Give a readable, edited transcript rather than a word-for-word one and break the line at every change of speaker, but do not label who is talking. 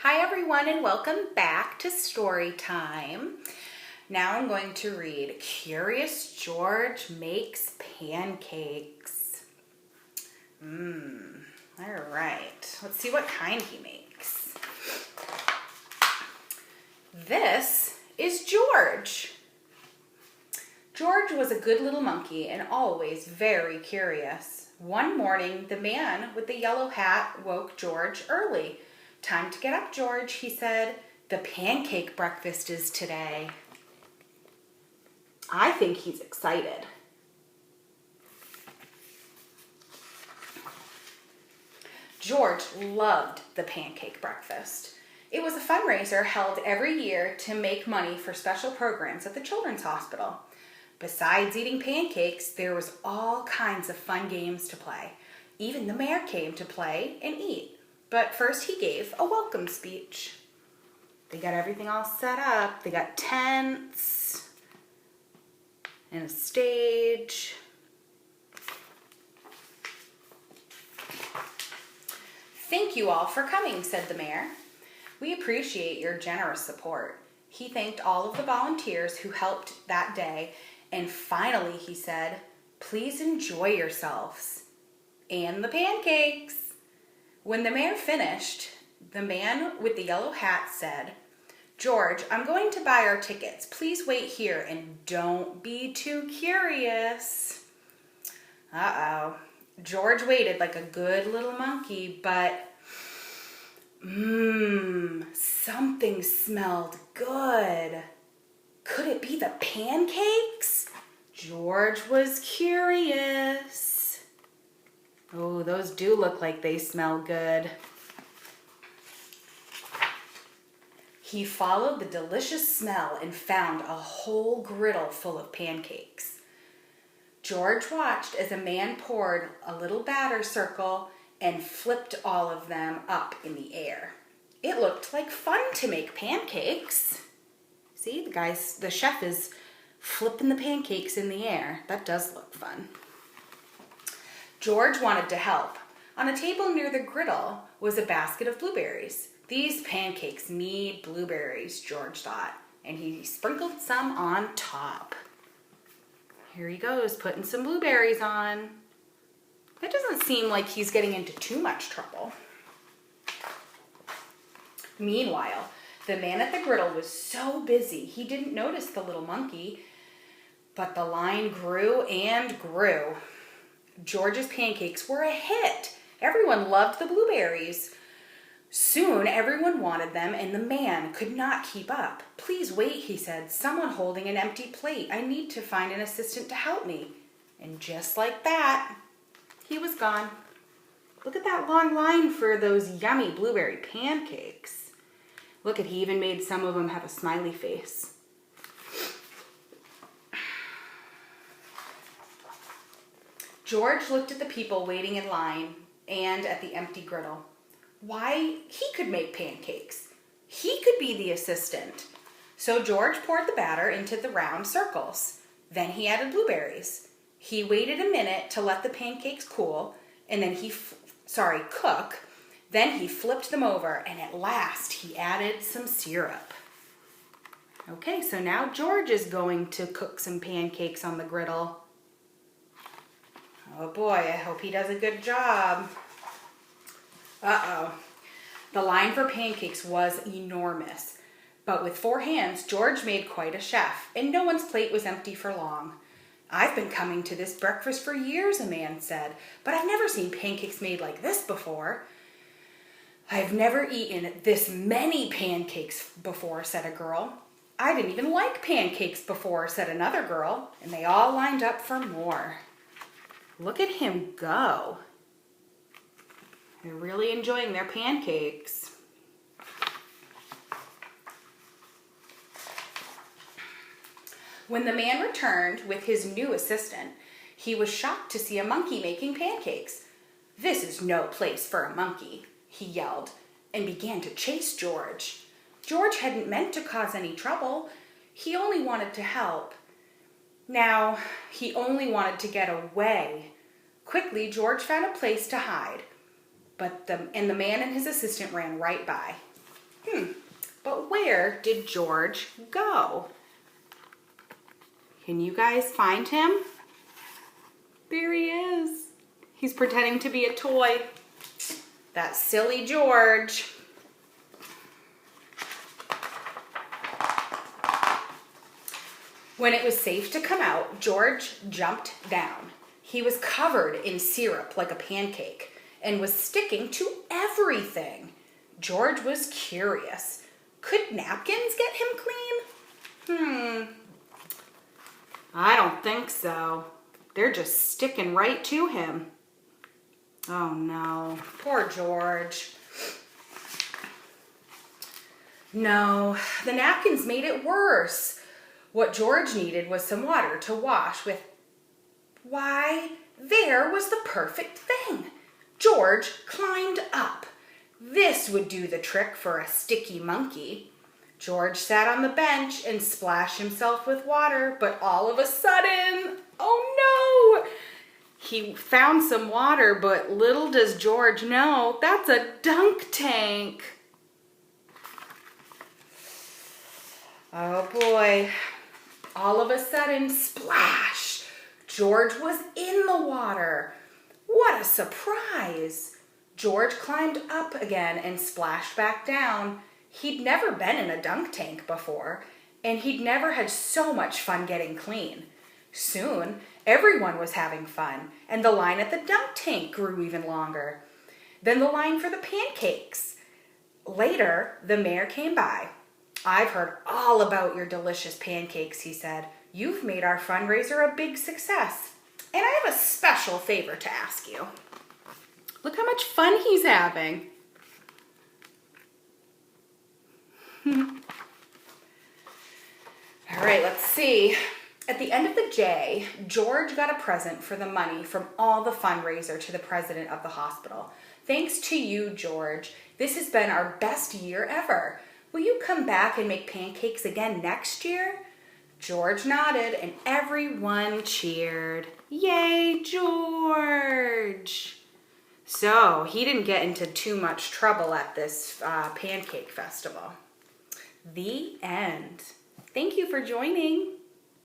Hi everyone and welcome back to Story Time. Now I'm going to read Curious George Makes Pancakes. All right, let's see what kind he makes. This is George. George was a good little monkey and always very curious. One morning, the man with the yellow hat woke George early. "Time to get up, George," he said. "The pancake breakfast is today." I think he's excited. George loved the pancake breakfast. It was a fundraiser held every year to make money for special programs at the Children's Hospital. Besides eating pancakes, there was all kinds of fun games to play. Even the mayor came to play and eat. But first he gave a welcome speech. They got everything all set up. They got tents and a stage. "Thank you all for coming," said the mayor. "We appreciate your generous support." He thanked all of the volunteers who helped that day. And finally he said, "Please enjoy yourselves and the pancakes." When the mayor finished, the man with the yellow hat said, "George, I'm going to buy our tickets. Please wait here and don't be too curious." George waited like a good little monkey, but something smelled good. Could it be the pancakes? George was curious. Oh, those do look like they smell good. He followed the delicious smell and found a whole griddle full of pancakes. George watched as a man poured a little batter circle and flipped all of them up in the air. It looked like fun to make pancakes. See, the chef is flipping the pancakes in the air. That does look fun. George wanted to help. On a table near the griddle was a basket of blueberries. These pancakes need blueberries, George thought, and he sprinkled some on top. Here he goes, putting some blueberries on. It doesn't seem like he's getting into too much trouble. Meanwhile, the man at the griddle was so busy he didn't notice the little monkey, but the line grew and grew. George's pancakes were a hit. Everyone loved the blueberries. Soon everyone wanted them and the man could not keep up. "Please wait," he said. "Someone holding an empty plate. I need to find an assistant to help me." And just like that, he was gone. Look at that long line for those yummy blueberry pancakes. Look at, he even made some of them have a smiley face. George looked at the people waiting in line and at the empty griddle. Why, he could make pancakes. He could be the assistant. So George poured the batter into the round circles. Then he added blueberries. He waited a minute to let the pancakes cool, and then cook. Then he flipped them over, and at last he added some syrup. Okay, so now George is going to cook some pancakes on the griddle. Oh boy, I hope he does a good job. The line for pancakes was enormous. But with 4 hands, George made quite a chef, and no one's plate was empty for long. "I've been coming to this breakfast for years," a man said, "but I've never seen pancakes made like this before." "I've never eaten this many pancakes before," said a girl. "I didn't even like pancakes before," said another girl, and they all lined up for more. Look at him go. They're really enjoying their pancakes. When the man returned with his new assistant, he was shocked to see a monkey making pancakes. "This is no place for a monkey," he yelled, and began to chase George. George hadn't meant to cause any trouble. He only wanted to help. Now, he only wanted to get away. Quickly, George found a place to hide, and the man and his assistant ran right by. But where did George go? Can you guys find him? There he is. He's pretending to be a toy. That silly George. When it was safe to come out, George jumped down. He was covered in syrup like a pancake and was sticking to everything. George was curious. Could napkins get him clean? I don't think so. They're just sticking right to him. Oh no, poor George. No, the napkins made it worse. What George needed was some water to wash with. Why, there was the perfect thing. George climbed up. This would do the trick for a sticky monkey. George sat on the bench and splashed himself with water, but all of a sudden, oh no! He found some water, but little does George know, that's a dunk tank. Oh boy. All of a sudden, splash! George was in the water. What a surprise! George climbed up again and splashed back down. He'd never been in a dunk tank before, and he'd never had so much fun getting clean. Soon, everyone was having fun, and the line at the dunk tank grew even longer. Then the line for the pancakes. Later, the mayor came by. I've heard all about your delicious pancakes, he said. You've made our fundraiser a big success. And I have a special favor to ask you. Look how much fun he's having. All right, let's see. At the end of the day, George got a present for the money from all the fundraiser to the president of the hospital. Thanks to you, George. This has been our best year ever. Will you come back and make pancakes again next year? George nodded and everyone cheered. Yay, George! So he didn't get into too much trouble at this pancake festival. The end. Thank you for joining.